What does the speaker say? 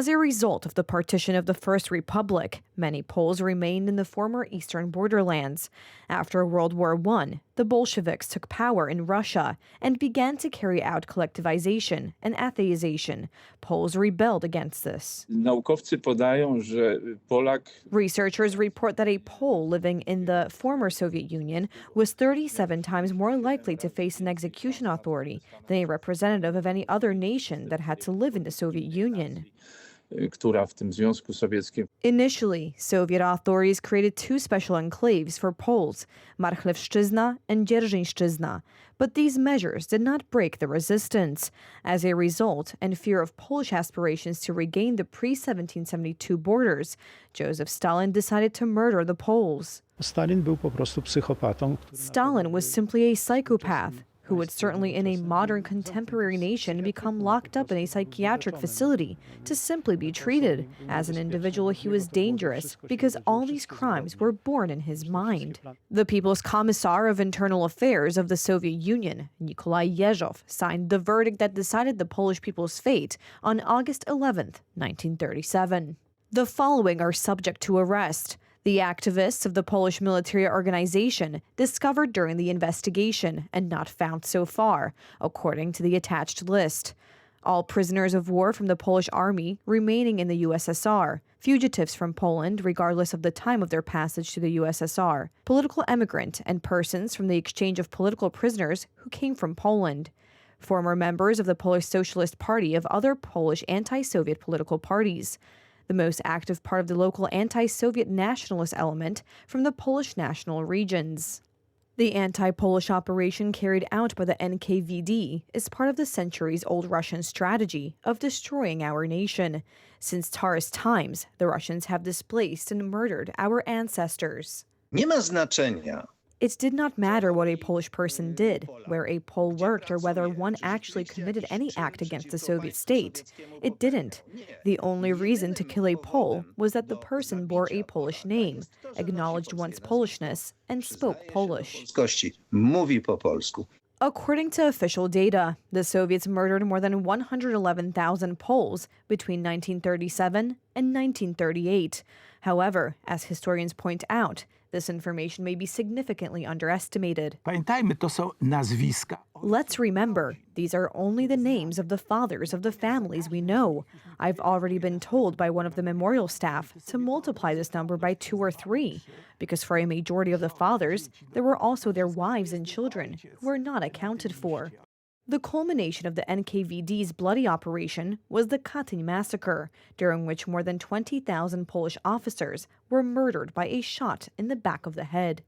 As a result of the partition of the First Republic, many Poles remained in the former eastern borderlands. After World War I, the Bolsheviks took power in Russia and began to carry out collectivization and atheization. Poles rebelled against this. Naukowcy podają, że Polak. Researchers report that a Pole living in the former Soviet Union was 37 times more likely to face an execution authority than a representative of any other nation that had to live in the Soviet Union. Która w tym Związku Sowieckim. Initially, Soviet authorities created two special enclaves for Poles, Marchlewszczyzna and Dzierżyńszczyzna, but these measures did not break the resistance. As a result, and fear of Polish aspirations to regain the pre-1772 borders, Joseph Stalin decided to murder the Poles. Stalin był po prostu psychopatą. Stalin was simply a psychopath who would certainly in a modern contemporary nation become locked up in a psychiatric facility to simply be treated. As an individual, he was dangerous because all these crimes were born in his mind. The People's Commissar of Internal Affairs of the Soviet Union, Nikolai Yezhov, signed the verdict that decided the Polish people's fate on August 11, 1937. The following are subject to arrest: the activists of the Polish military organization discovered during the investigation and not found so far, according to the attached list. All prisoners of war from the Polish army remaining in the USSR, fugitives from Poland regardless of the time of their passage to the USSR, political emigrant and persons from the exchange of political prisoners who came from Poland, former members of the Polish Socialist Party of other Polish anti-Soviet political parties, the most active part of the local anti-Soviet nationalist element from the Polish national regions. The anti-Polish operation carried out by the NKVD is part of the centuries-old Russian strategy of destroying our nation. Since Tsarist times, the Russians have displaced and murdered our ancestors. Nie ma znaczenia. It did not matter what a Polish person did, where a Pole worked, or whether one actually committed any act against the Soviet state. It didn't. The only reason to kill a Pole was that the person bore a Polish name, acknowledged one's Polishness, and spoke Polish. Mówi po polsku. According to official data, the Soviets murdered more than 111,000 Poles between 1937 and 1938. However, as historians point out, this information may be significantly underestimated. Pamiętajmy, to są nazwiska. Let's remember, these are only the names of the fathers of the families we know. I've already been told by one of the memorial staff to multiply this number by 2 or 3, because for a majority of the fathers, there were also their wives and children who were not accounted for. The culmination of the NKVD's bloody operation was the Katyń massacre, during which more than 20,000 Polish officers were murdered by a shot in the back of the head.